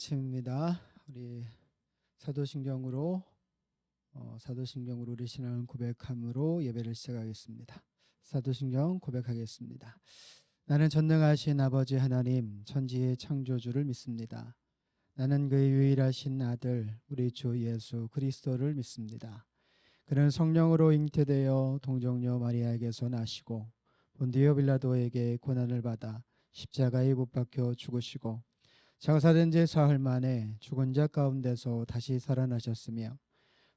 아침입니다. 우리 사도신경으로 우리 신앙을 고백함으로 예배를 시작하겠습니다. 사도신경 고백하겠습니다. 나는 전능하신 아버지 하나님 천지의 창조주를 믿습니다. 나는 그의 유일하신 아들 우리 주 예수 그리스도를 믿습니다. 그는 성령으로 잉태되어 동정녀 마리아에게서 나시고 본디오 빌라도에게 고난을 받아 십자가에 못 박혀 죽으시고 장사된 지 사흘 만에 죽은 자 가운데서 다시 살아나셨으며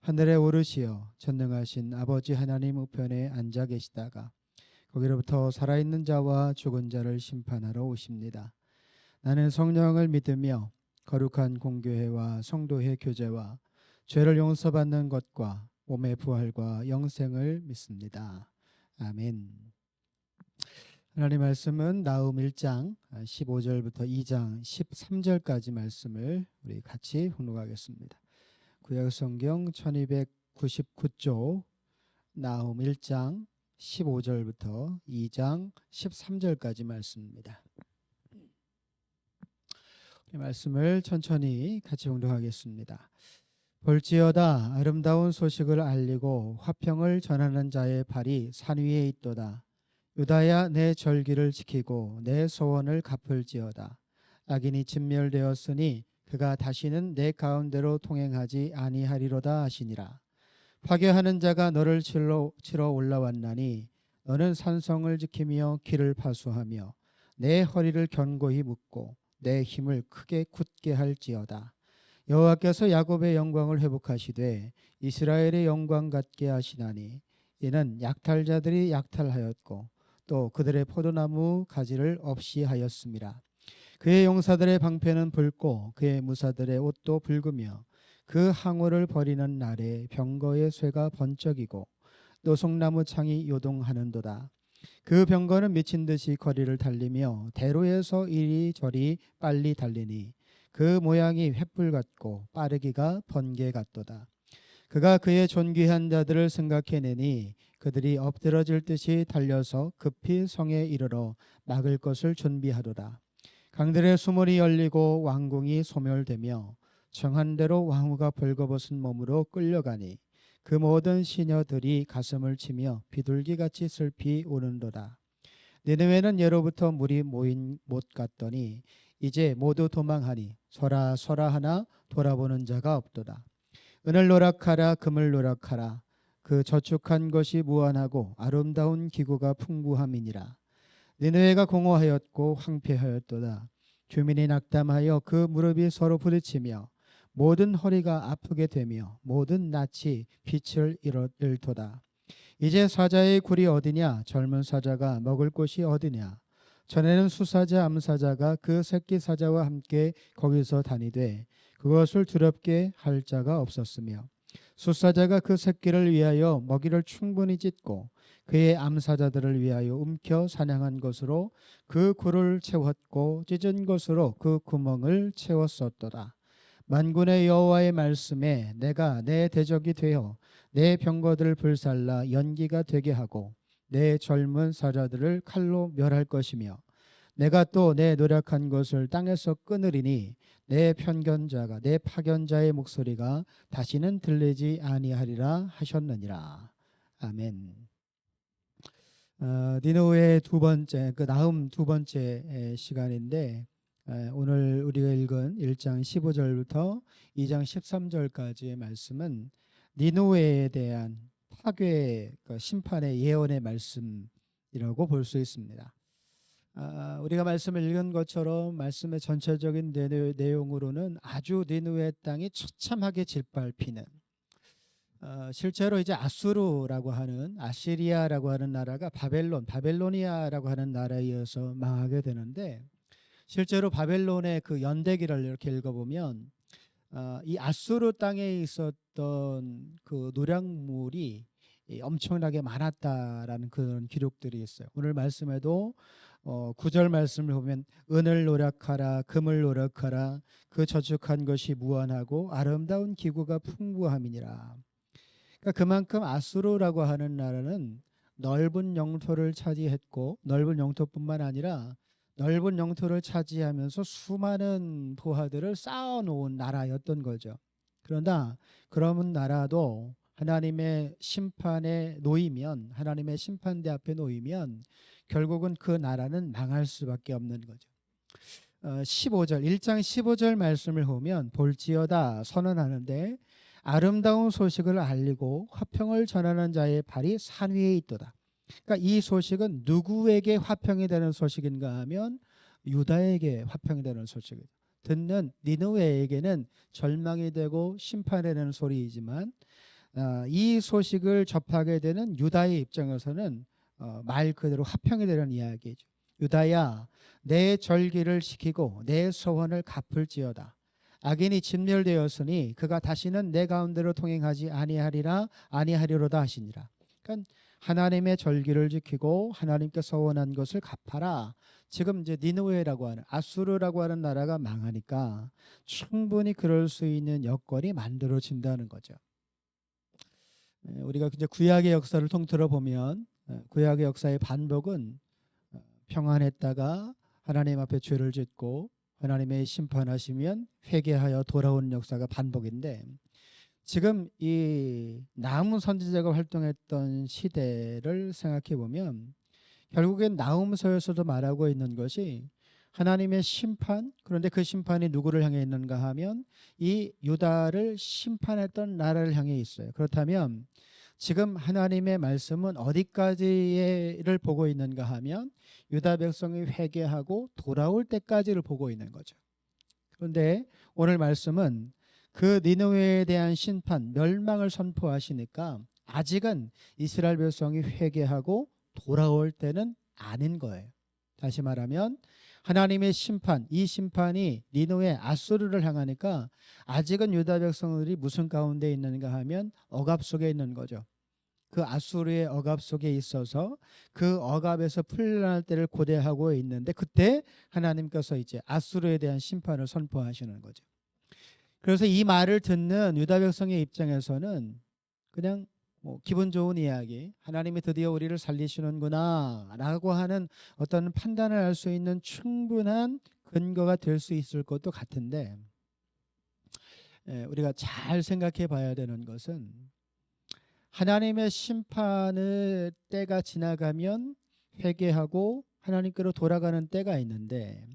하늘에 오르시어 전능하신 아버지 하나님 우편에 앉아 계시다가 거기로부터 살아있는 자와 죽은 자를 심판하러 오십니다. 나는 성령을 믿으며 거룩한 공교회와 성도의 교제와 죄를 용서받는 것과 몸의 부활과 영생을 믿습니다. 아멘. 하나님 말씀은 나훔 1장 15절부터 2장 13절까지 말씀을 우리 같이 봉독하겠습니다. 구약성경 1299쪽 나훔 1장 15절부터 2장 13절까지 말씀입니다. 이 말씀을 천천히 같이 봉독하겠습니다. 볼지어다 아름다운 소식을 알리고 화평을 전하는 자의 발이 산 위에 있도다. 유다야 내 절기를 지키고 내 소원을 갚을지어다. 악인이 진멸되었으니 그가 다시는 내 가운데로 통행하지 아니하리로다 하시니라. 파괴하는 자가 너를 치러 올라왔나니 너는 산성을 지키며 길을 파수하며 내 허리를 견고히 묶고 내 힘을 크게 굳게 할지어다. 여호와께서 야곱의 영광을 회복하시되 이스라엘의 영광 같게 하시나니 이는 약탈자들이 약탈하였고 또 그들의 포도나무 가지를 없이 하였음이라. 그의 용사들의 방패는 붉고 그의 무사들의 옷도 붉으며 그 항우를 버리는 날에 병거의 쇠가 번쩍이고 노송나무 창이 요동하는도다. 그 병거는 미친 듯이 거리를 달리며 대로에서 이리저리 빨리 달리니 그 모양이 횃불 같고 빠르기가 번개 같도다. 그가 그의 존귀한 자들을 생각해내니 그들이 엎드러질 듯이 달려서 급히 성에 이르러 막을 것을 준비하도다. 강들의 수문이 열리고 왕궁이 소멸되며 정한 대로 왕후가 벌거벗은 몸으로 끌려가니 그 모든 시녀들이 가슴을 치며 비둘기같이 슬피 우는도다. 니느웨는 예로부터 물이 모인 못 같더니 이제 모두 도망하니 서라 서라 하나 돌아보는 자가 없도다. 은을 노력하라 금을 노력하라 그 저축한 것이 무한하고 아름다운 기구가 풍부함이니라. 니느웨가 공허하였고 황폐하였도다. 주민이 낙담하여 그 무릎이 서로 부딪히며 모든 허리가 아프게 되며 모든 낯이 빛을 잃도다. 이제 사자의 굴이 어디냐? 젊은 사자가 먹을 곳이 어디냐? 전에는 수사자 암사자가 그 새끼 사자와 함께 거기서 다니되 그것을 두렵게 할 자가 없었으며 수사자가 그 새끼를 위하여 먹이를 충분히 찢고 그의 암사자들을 위하여 움켜 사냥한 것으로 그 굴을 채웠고 찢은 것으로 그 구멍을 채웠었도다. 만군의 여호와의 말씀에 내가 내 대적이 되어 내 병거들을 불살라 연기가 되게 하고 내 젊은 사자들을 칼로 멸할 것이며 내가 또 내 노력한 것을 땅에서 끊으리니 내 편견자가 내 파견자의 목소리가 다시는 들리지 아니하리라 하셨느니라. 아멘. 니느웨의 두 번째 나훔 두 번째 시간인데 오늘 우리가 읽은 1장 15절부터 2장 13절까지의 말씀은 니느웨에 대한 파괴 심판의 예언의 말씀이라고 볼 수 있습니다. 우리가 말씀을 읽은 것처럼 말씀의 전체적인 내용으로는 아주 니느웨 땅이 처참하게 짓밟히는 실제로 이제 아수르라고 하는 아시리아라고 하는 나라가 바벨로니아라고 하는 나라에 이어서 망하게 되는데 실제로 바벨론의 그 연대기를 이렇게 읽어보면 이 아수르 땅에 있었던 그 노략물이 엄청나게 많았다라는 그런 기록들이 있어요. 오늘 말씀에도 9절 말씀을 보면 은을 노력하라 금을 노력하라 그 저축한 것이 무한하고 아름다운 기구가 풍부함이니라. 그러니까 그만큼 아수르라고 하는 나라는 넓은 영토를 차지했고 넓은 영토뿐만 아니라 넓은 영토를 차지하면서 수많은 부하들을 쌓아놓은 나라였던 거죠. 그러나 그런 나라도 하나님의 심판에 놓이면, 하나님의 심판대 앞에 놓이면 결국은 그 나라는 망할 수밖에 없는 거죠. 15절 1장 15절 말씀을 보면 볼지어다 선언하는데 아름다운 소식을 알리고 화평을 전하는 자의 발이 산 위에 있도다. 그러니까 이 소식은 누구에게 화평이 되는 소식인가 하면 유다에게 화평이 되는 소식이다. 듣는 니느웨에게는 절망이 되고 심판이 되는 소리이지만 이 소식을 접하게 되는 유다의 입장에서는 말 그대로 화평이 되는 이야기죠. 유다야, 내 절기를 지키고 내 소원을 갚을지어다. 악인이 진멸되었으니 그가 다시는 내 가운데로 통행하지 아니하리로다 하시니라. 그러니까 하나님의 절기를 지키고 하나님께 서원한 것을 갚아라. 지금 이제 니느웨라고 하는 아수르라고 하는 나라가 망하니까 충분히 그럴 수 있는 여건이 만들어진다는 거죠. 우리가 이제 구약의 역사를 통틀어 보면 구약의 역사의 반복은 평안했다가 하나님 앞에 죄를 짓고 하나님의 심판하시면 회개하여 돌아오는 역사가 반복인데, 지금 이 나훔 선지자가 활동했던 시대를 생각해 보면 결국엔 나훔서에서도 말하고 있는 것이 하나님의 심판, 그런데 그 심판이 누구를 향해 있는가 하면 이 유다를 심판했던 나라를 향해 있어요. 그렇다면 지금 하나님의 말씀은 어디까지를 보고 있는가 하면 유다 백성이 회개하고 돌아올 때까지를 보고 있는 거죠. 그런데 오늘 말씀은 그 니느웨에 대한 심판, 멸망을 선포하시니까 아직은 이스라엘 백성이 회개하고 돌아올 때는 아닌 거예요. 다시 말하면 하나님의 심판, 이 심판이 니느웨 아수르를 향하니까 아직은 유다 백성들이 무슨 가운데 있는가 하면 억압 속에 있는 거죠. 그 아수르의 억압 속에 있어서 그 억압에서 풀려날 때를 고대하고 있는데, 그때 하나님께서 이제 아수르에 대한 심판을 선포하시는 거죠. 그래서 이 말을 듣는 유다 백성의 입장에서는 그냥 기분 좋은 이야기, 하나님이 드디어 우리를 살리시는구나 라고 하는 어떤 판단을 할 수 있는 충분한 근거가 될 수 있을 것도 같은데, 우리가 잘 생각해 봐야 되는 것은 하나님의 심판의 때가 지나가면 회개하고 하나님께로 돌아가는 때가 있는데,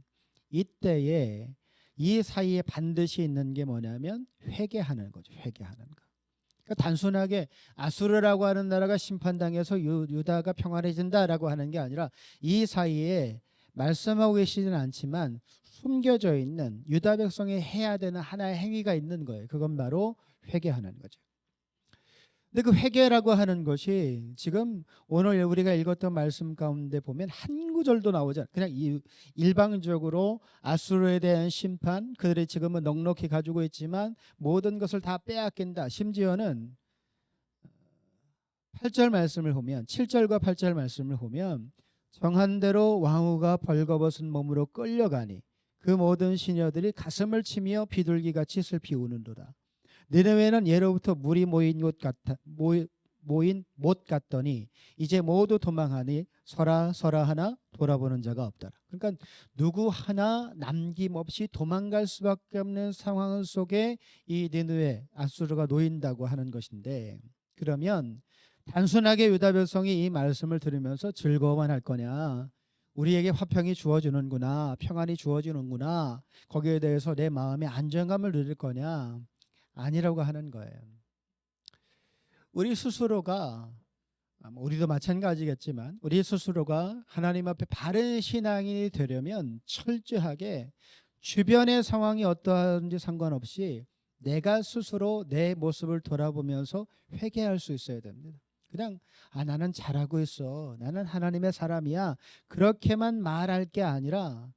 이때에 이 사이에 반드시 있는 게 뭐냐면 회개하는 거죠. 회개하는 거. 그러니까 단순하게 아수르라고 하는 나라가 심판당해서 유다가 평안해진다라고 하는 게 아니라 이 사이에 말씀하고 계시지는 않지만 숨겨져 있는 유다 백성이 해야 되는 하나의 행위가 있는 거예요. 그건 바로 회개하는 거죠. 근데 그 회개라고 하는 것이 지금 오늘 우리가 읽었던 말씀 가운데 보면 한 구절도 나오지 않아요. 그냥 일방적으로 아수르에 대한 심판, 그들이 지금은 넉넉히 가지고 있지만 모든 것을 다 빼앗긴다. 심지어는 8절 말씀을 보면, 7절과 8절 말씀을 보면 정한 대로 왕후가 벌거벗은 몸으로 끌려가니 그 모든 시녀들이 가슴을 치며 비둘기같이 슬피 우는도다. 니느웨는 예로부터 물이 모인 못 같더니 이제 모두 도망하니 서라 하나 돌아보는 자가 없더라. 그러니까 누구 하나 남김없이 도망갈 수밖에 없는 상황 속에 이 니느웨 아수르가 놓인다고 하는 것인데, 그러면 단순하게 유다 백성이 이 말씀을 들으면서 즐거워만 할 거냐, 우리에게 화평이 주어지는구나, 평안이 주어지는구나, 거기에 대해서 내 마음의 안정감을 누릴 거냐, 아니라고 하는 거예요. 우리 스스로가, 우리도 마찬가지겠지만 우리 스스로가 하나님 앞에 바른 신앙인이 되려면 철저하게 주변의 상황이 어떠한지 상관없이 내가 스스로 내 모습을 돌아보면서 회개할 수 있어야 됩니다. 그냥 나는 잘하고 있어, 나는 하나님의 사람이야, 그렇게만 말할 게 아니라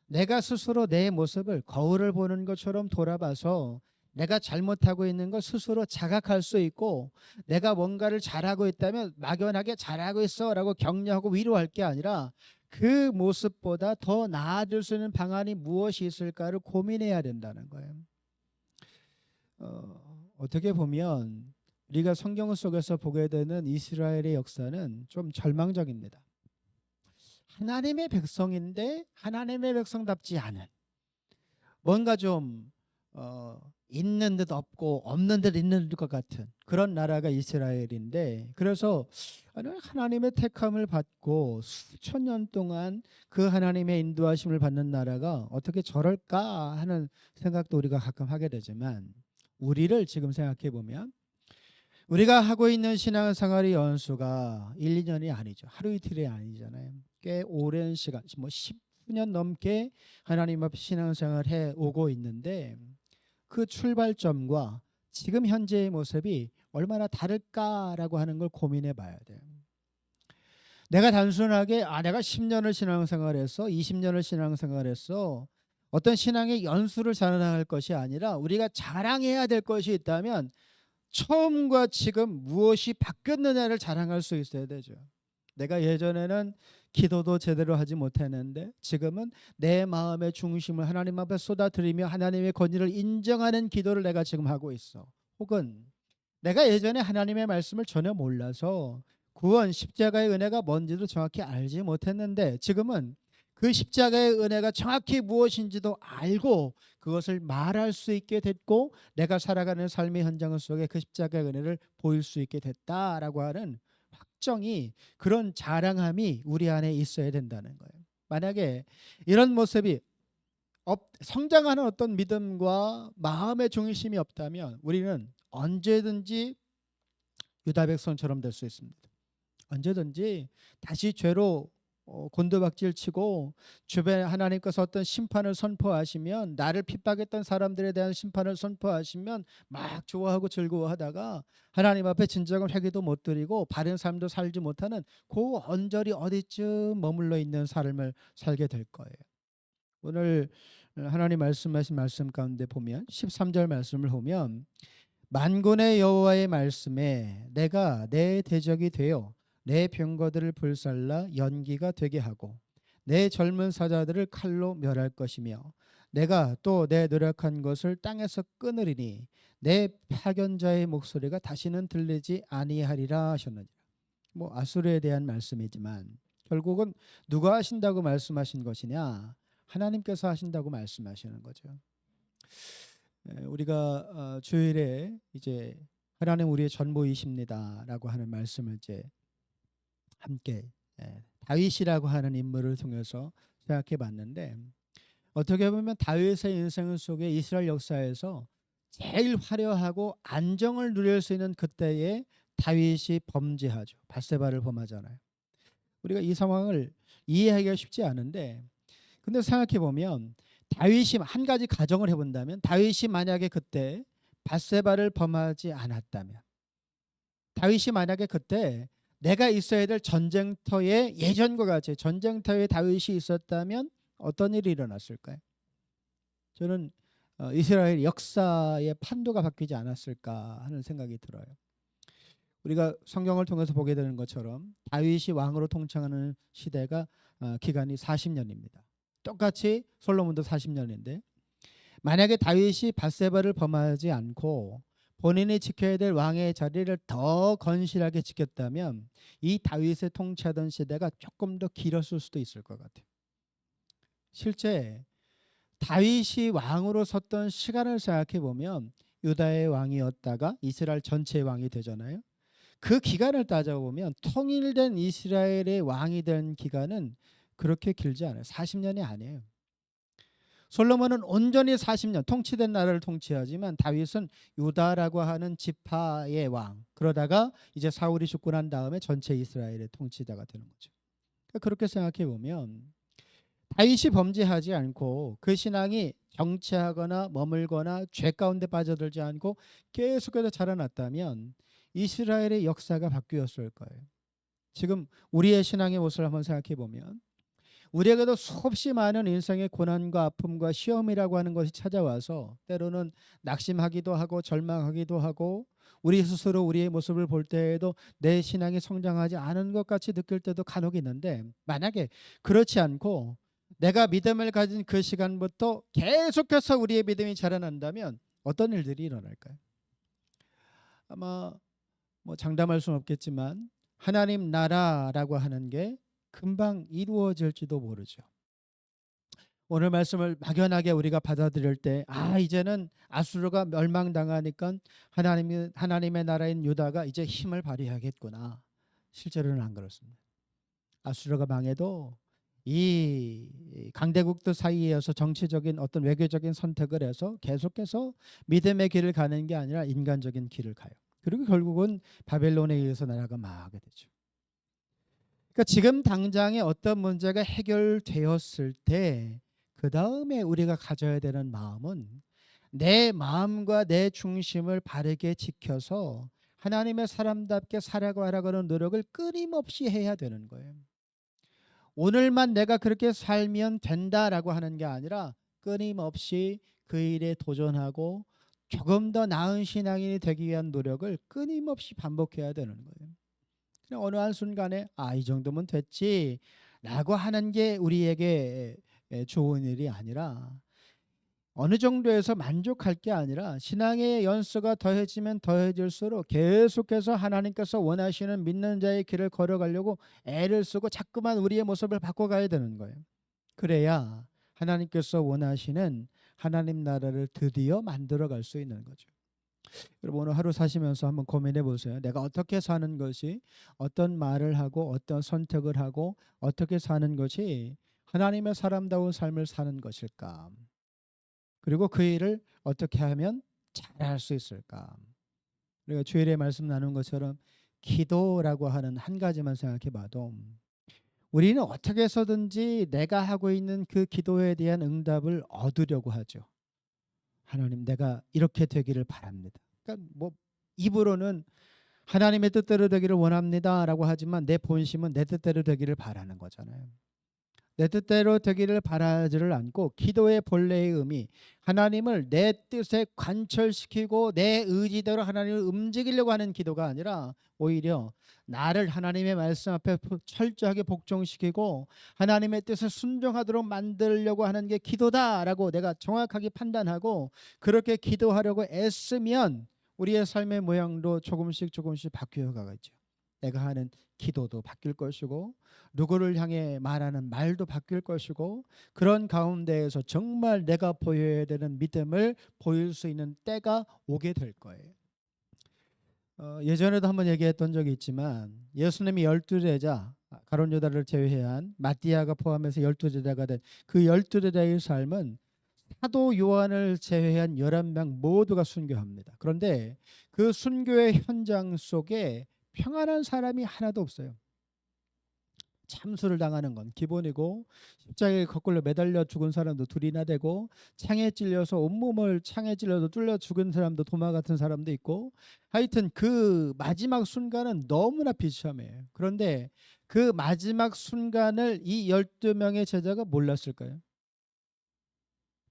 내가 스스로 내 모습을 거울을 보는 것처럼 돌아봐서 내가 잘못하고 있는 걸 스스로 자각할 수 있고, 내가 뭔가를 잘하고 있다면 막연하게 잘하고 있어 라고 격려하고 위로할 게 아니라 그 모습보다 더 나아질 수 있는 방안이 무엇이 있을까를 고민해야 된다는 거예요. 어떻게 보면 우리가 성경 속에서 보게 되는 이스라엘의 역사는 좀 절망적입니다. 하나님의 백성인데 하나님의 백성답지 않은, 뭔가 좀 있는 듯 없고 없는 듯 있는 것 같은 그런 나라가 이스라엘인데, 그래서 하나님의 택함을 받고 수천 년 동안 그 하나님의 인도하심을 받는 나라가 어떻게 저럴까 하는 생각도 우리가 가끔 하게 되지만, 우리를 지금 생각해 보면 우리가 하고 있는 신앙생활의 연수가 1, 2년이 아니죠. 하루 이틀이 아니잖아요. 꽤 오랜 시간, 뭐 10년 넘게 하나님 앞에 신앙생활을 해 오고 있는데, 그 출발점과 지금 현재의 모습이 얼마나 다를까라고 하는 걸 고민해 봐야 돼요. 내가 단순하게 내가 10년을 신앙생활했어, 20년을 신앙생활했어, 어떤 신앙의 연수를 자랑할 것이 아니라, 우리가 자랑해야 될 것이 있다면 처음과 지금 무엇이 바뀌었느냐를 자랑할 수 있어야 되죠. 내가 예전에는 기도도 제대로 하지 못했는데 지금은 내 마음의 중심을 하나님 앞에 쏟아드리며 하나님의 권위를 인정하는 기도를 내가 지금 하고 있어. 혹은 내가 예전에 하나님의 말씀을 전혀 몰라서 구원 십자가의 은혜가 뭔지도 정확히 알지 못했는데, 지금은 그 십자가의 은혜가 정확히 무엇인지도 알고 그것을 말할 수 있게 됐고, 내가 살아가는 삶의 현장 속에 그 십자가의 은혜를 보일 수 있게 됐다라고 하는 확정이, 그런 자랑함이 우리 안에 있어야 된다는 거예요. 만약에 이런 모습이 성장하는 어떤 믿음과 마음의 중심이 없다면 우리는 언제든지 유다 백성처럼 될 수 있습니다. 언제든지 다시 죄로 곤두박질 치고, 주변에 하나님께서 어떤 심판을 선포하시면, 나를 핍박했던 사람들에 대한 심판을 선포하시면 막 좋아하고 즐거워하다가 하나님 앞에 진정한 회개도 못 드리고 바른 삶도 살지 못하는 그 언저리 어디쯤 머물러 있는 삶을 살게 될 거예요. 오늘 하나님 말씀하신 말씀 가운데 보면 13절 말씀을 보면, 만군의 여호와의 말씀에 내가 내 대적이 되어 내 병거들을 불살라 연기가 되게 하고 내 젊은 사자들을 칼로 멸할 것이며, 내가 또 내 노력한 것을 땅에서 끊으리니 내 파견자의 목소리가 다시는 들리지 아니하리라 하셨느니라. 뭐 아수르에 대한 말씀이지만 결국은 누가 하신다고 말씀하신 것이냐? 하나님께서 하신다고 말씀하시는 거죠. 우리가 주일에 이제 하나님 우리의 전부이십니다라고 하는 말씀을 이제 함께 다윗이라고 하는 인물을 통해서 생각해 봤는데, 어떻게 보면 다윗의 인생 속에 이스라엘 역사에서 제일 화려하고 안정을 누릴 수 있는 그때에 다윗이 범죄하죠. 밧세바를 범하잖아요. 우리가 이 상황을 이해하기가 쉽지 않은데, 근데 생각해 보면 다윗이 한 가지 가정을 해본다면, 다윗이 만약에 그때 밧세바를 범하지 않았다면, 다윗이 만약에 그때 내가 있어야 될 전쟁터에 예전과 같이 전쟁터에 다윗이 있었다면 어떤 일이 일어났을까요? 저는 이스라엘 역사의 판도가 바뀌지 않았을까 하는 생각이 들어요. 우리가 성경을 통해서 보게 되는 것처럼 다윗이 왕으로 통치하는 시대가 기간이 40년입니다. 똑같이 솔로몬도 40년인데, 만약에 다윗이 밧세바를 범하지 않고 본인이 지켜야 될 왕의 자리를 더 건실하게 지켰다면 이 다윗의 통치하던 시대가 조금 더 길었을 수도 있을 것 같아요. 실제 다윗이 왕으로 섰던 시간을 생각해 보면 유다의 왕이었다가 이스라엘 전체의 왕이 되잖아요. 그 기간을 따져보면 통일된 이스라엘의 왕이 된 기간은 그렇게 길지 않아요. 40년이 아니에요. 솔로몬은 온전히 40년 통치된 나라를 통치하지만 다윗은 유다라고 하는 지파의 왕, 그러다가 이제 사울이 죽고 난 다음에 전체 이스라엘의 통치자가 되는 거죠. 그렇게 생각해 보면 다윗이 범죄하지 않고 그 신앙이 정체하거나 머물거나 죄 가운데 빠져들지 않고 계속해서 자라났다면 이스라엘의 역사가 바뀌었을 거예요. 지금 우리의 신앙의 모습을 한번 생각해 보면, 우리에게도 수없이 많은 인생의 고난과 아픔과 시험이라고 하는 것이 찾아와서 때로는 낙심하기도 하고 절망하기도 하고, 우리 스스로 우리의 모습을 볼 때에도 내 신앙이 성장하지 않은 것 같이 느낄 때도 간혹 있는데, 만약에 그렇지 않고 내가 믿음을 가진 그 시간부터 계속해서 우리의 믿음이 자라난다면 어떤 일들이 일어날까요? 아마 뭐 장담할 수는 없겠지만 하나님 나라라고 하는 게 금방 이루어질지도 모르죠. 오늘 말씀을 막연하게 우리가 받아들일 때 이제는 아수르가 멸망당하니까 하나님의 나라인 유다가 이제 힘을 발휘하겠구나. 실제로는 안 그렇습니다. 아수르가 망해도 이 강대국들 사이에서 정치적인 어떤 외교적인 선택을 해서 계속해서 믿음의 길을 가는 게 아니라 인간적인 길을 가요. 그리고 결국은 바벨론에 의해서 나라가 망하게 되죠. 그러니까 지금 당장에 어떤 문제가 해결되었을 때 그 다음에 우리가 가져야 되는 마음은 내 마음과 내 중심을 바르게 지켜서 하나님의 사람답게 살아가려고 하는 노력을 끊임없이 해야 되는 거예요. 오늘만 내가 그렇게 살면 된다라고 하는 게 아니라 끊임없이 그 일에 도전하고 조금 더 나은 신앙인이 되기 위한 노력을 끊임없이 반복해야 되는 거예요. 그냥 어느 한순간에 이 정도면 됐지 라고 하는 게 우리에게 좋은 일이 아니라 어느 정도에서 만족할 게 아니라 신앙의 연수가 더해지면 더해질수록 계속해서 하나님께서 원하시는 믿는 자의 길을 걸어가려고 애를 쓰고 자꾸만 우리의 모습을 바꿔가야 되는 거예요. 그래야 하나님께서 원하시는 하나님 나라를 드디어 만들어갈 수 있는 거죠. 여러분 오늘 하루 사시면서 한번 고민해 보세요. 내가 어떻게 사는 것이, 어떤 말을 하고 어떤 선택을 하고 어떻게 사는 것이 하나님의 사람다운 삶을 사는 것일까? 그리고 그 일을 어떻게 하면 잘할 수 있을까? 우리가 주일에 말씀 나눈 것처럼 기도라고 하는 한 가지만 생각해 봐도 우리는 어떻게 해서든지 내가 하고 있는 그 기도에 대한 응답을 얻으려고 하죠. 하나님 내가 이렇게 되기를 바랍니다. 그러니까 뭐 입으로는 하나님의 뜻대로 되기를 원합니다라고 하지만 내 본심은 내 뜻대로 되기를 바라는 거잖아요. 내 뜻대로 되기를 바라지를 않고 기도의 본래의 의미, 하나님을 내 뜻에 관철시키고 내 의지대로 하나님을 움직이려고 하는 기도가 아니라 오히려 나를 하나님의 말씀 앞에 철저하게 복종시키고 하나님의 뜻을 순종하도록 만들려고 하는 게 기도다라고 내가 정확하게 판단하고 그렇게 기도하려고 애쓰면 우리의 삶의 모양도 조금씩 바뀌어 가겠죠. 내가 하는 기도도 바뀔 것이고 누구를 향해 말하는 말도 바뀔 것이고 그런 가운데에서 정말 내가 보여야 되는 믿음을 보일 수 있는 때가 오게 될 거예요. 예전에도 한번 얘기했던 적이 있지만 예수님이 12제자 가룟 유다를 제외한 마띠아가 포함해서 12제자가 된 그 12제자의 삶은 사도 요한을 제외한 11명 모두가 순교합니다. 그런데 그 순교의 현장 속에 평안한 사람이 하나도 없어요. 참수를 당하는 건 기본이고 십자가에 거꾸로 매달려 죽은 사람도 둘이나 되고 창에 찔려서 온몸을 창에 찔려서 뚫려 죽은 사람도 도마 같은 사람도 있고 하여튼 그 마지막 순간은 너무나 비참해요. 그런데 그 마지막 순간을 이 12명의 제자가 몰랐을까요?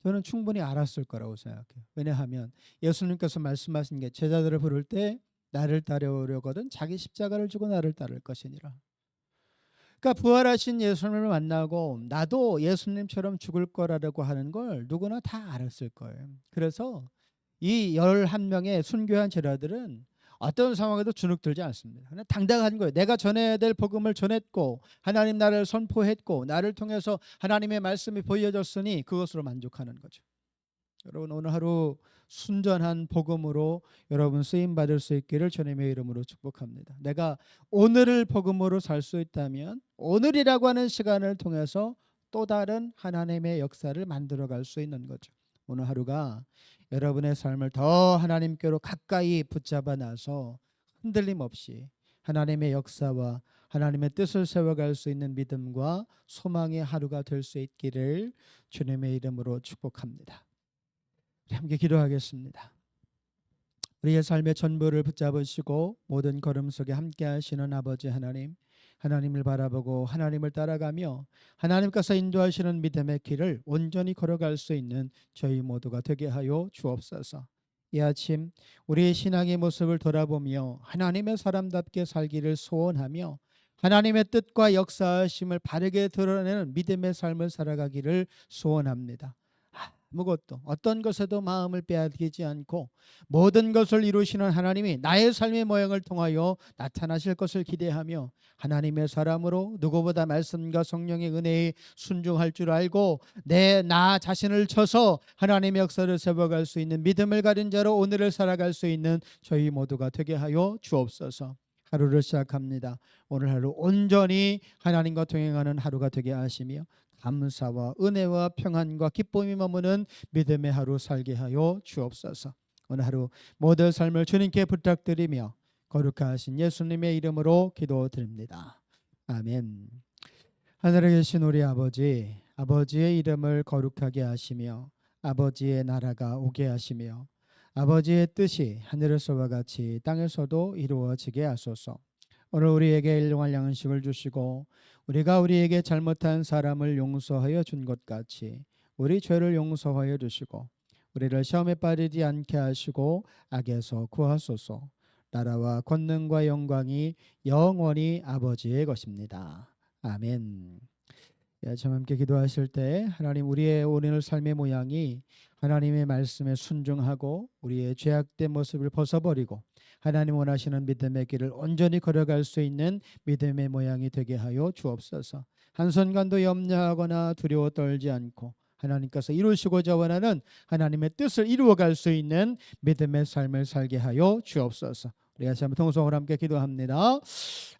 저는 충분히 알았을 거라고 생각해요. 왜냐하면 예수님께서 말씀하신 게 제자들을 부를 때 나를 따르려거든 자기 십자가를 지고 나를 따를 것이니라. 그러니까 부활하신 예수님을 만나고 나도 예수님처럼 죽을 거라고 하는 걸 누구나 다 알았을 거예요. 그래서 이 11명의 순교한 제자들은 어떤 상황에도 주눅들지 않습니다. 그냥 당당한 거예요. 내가 전해야 될 복음을 전했고 하나님 나라를 선포했고 나를 통해서 하나님의 말씀이 보여졌으니 그것으로 만족하는 거죠. 여러분 오늘 하루 순전한 복음으로 여러분 쓰임 받을 수 있기를 주님의 이름으로 축복합니다. 내가 오늘을 복음으로 살 수 있다면 오늘이라고 하는 시간을 통해서 또 다른 하나님의 역사를 만들어갈 수 있는 거죠. 오늘 하루가 여러분의 삶을 더 하나님께로 가까이 붙잡아 놔서 흔들림 없이 하나님의 역사와 하나님의 뜻을 세워갈 수 있는 믿음과 소망의 하루가 될 수 있기를 주님의 이름으로 축복합니다. 함께 기도하겠습니다. 우리의 삶의 전부를 붙잡으시고 모든 걸음 속에 함께 하시는 아버지 하나님, 하나님을 바라보고 하나님을 따라가며 하나님께서 인도하시는 믿음의 길을 온전히 걸어갈 수 있는 저희 모두가 되게 하여 주옵소서. 이 아침 우리의 신앙의 모습을 돌아보며 하나님의 사람답게 살기를 소원하며 하나님의 뜻과 역사하심을 바르게 드러내는 믿음의 삶을 살아가기를 소원합니다. 아무것도 어떤 것에도 마음을 빼앗기지 않고 모든 것을 이루시는 하나님이 나의 삶의 모양을 통하여 나타나실 것을 기대하며 하나님의 사람으로 누구보다 말씀과 성령의 은혜에 순종할 줄 알고 나 자신을 쳐서 하나님의 역사를 세워갈 수 있는 믿음을 가진 자로 오늘을 살아갈 수 있는 저희 모두가 되게 하여 주옵소서. 하루를 시작합니다. 오늘 하루 온전히 하나님과 동행하는 하루가 되게 하시며 감사와 은혜와 평안과 기쁨이 머무는 믿음의 하루 살게 하여 주옵소서. 오늘 하루 모든 삶을 주님께 부탁드리며 거룩하신 예수님의 이름으로 기도드립니다. 아멘. 하늘에 계신 우리 아버지, 아버지의 이름을 거룩하게 하시며 아버지의 나라가 오게 하시며 아버지의 뜻이 하늘에서와 같이 땅에서도 이루어지게 하소서. 오늘 우리에게 일용할 양식을 주시고 우리가 우리에게 잘못한 사람을 용서하여 준 것 같이 우리 죄를 용서하여 주시고 우리를 시험에 빠지지 않게 하시고 악에서 구하소서. 나라와 권능과 영광이 영원히 아버지의 것입니다. 아멘. 저와 함께 기도하실 때 하나님, 우리의 오늘 삶의 모양이 하나님의 말씀에 순종하고 우리의 죄악된 모습을 벗어버리고 하나님 원하시는 믿음의 길을 온전히 걸어갈 수 있는 믿음의 모양이 되게 하여 주옵소서. 한순간도 염려하거나 두려워 떨지 않고 하나님께서 이루시고자 원하는 하나님의 뜻을 이루어갈 수 있는 믿음의 삶을 살게 하여 주옵소서. 우리 다시 한번 통성으로 함께 기도합니다.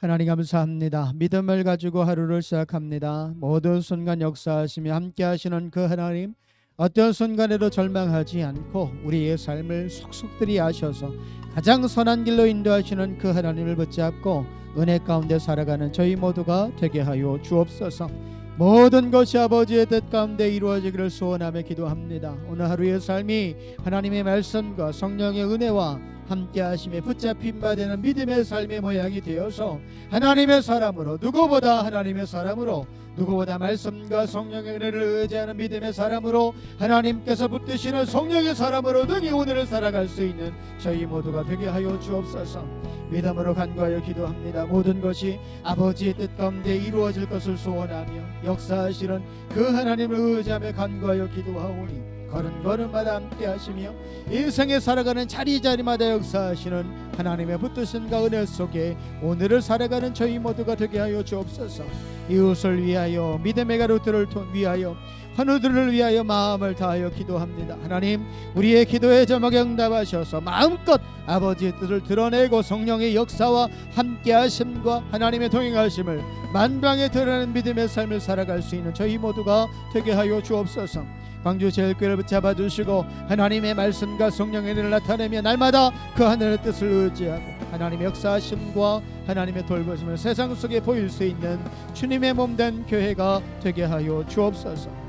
하나님 감사합니다. 믿음을 가지고 하루를 시작합니다. 모든 순간 역사하시며 함께 하시는 그 하나님, 어떤 순간에도 절망하지 않고 우리의 삶을 속속들이 아셔서 가장 선한 길로 인도하시는 그 하나님을 붙잡고 은혜 가운데 살아가는 저희 모두가 되게 하여 주옵소서. 모든 것이 아버지의 뜻 가운데 이루어지기를 소원하며 기도합니다. 오늘 하루의 삶이 하나님의 말씀과 성령의 은혜와 함께 하심에 붙잡힌 바 되는 믿음의 삶의 모양이 되어서 하나님의 사람으로, 누구보다 하나님의 사람으로, 누구보다 말씀과 성령의 은혜를 의지하는 믿음의 사람으로, 하나님께서 붙드시는 성령의 사람으로 등이 오늘을 살아갈 수 있는 저희 모두가 되게 하여 주옵소서. 믿음으로 간구하여 기도합니다. 모든 것이 아버지의 뜻 가운데 이루어질 것을 소원하며 역사하시는 그 하나님을 의지하며 간구하여 기도하오니 걸음걸음마다 함께 하시며 인생에 살아가는 자리자리마다 역사하시는 하나님의 붙드심과 은혜 속에 오늘을 살아가는 저희 모두가 되게 하여 주옵소서. 이웃을 위하여, 믿음의 가족들을 위하여, 환우들을 위하여 마음을 다하여 기도합니다. 하나님, 우리의 기도에 제목에 응답하셔서 마음껏 아버지의 뜻을 드러내고 성령의 역사와 함께 하심과 하나님의 동행하심을 만방에 드러내는 믿음의 삶을 살아갈 수 있는 저희 모두가 되게 하여 주옵소서. 광주제일교회를 붙잡아 주시고 하나님의 말씀과 성령의 은혜를 나타내며 날마다 그 하늘의 뜻을 의지하고 하나님의 역사하심과 하나님의 돌보심을 세상 속에 보일 수 있는 주님의 몸된 교회가 되게 하여 주옵소서.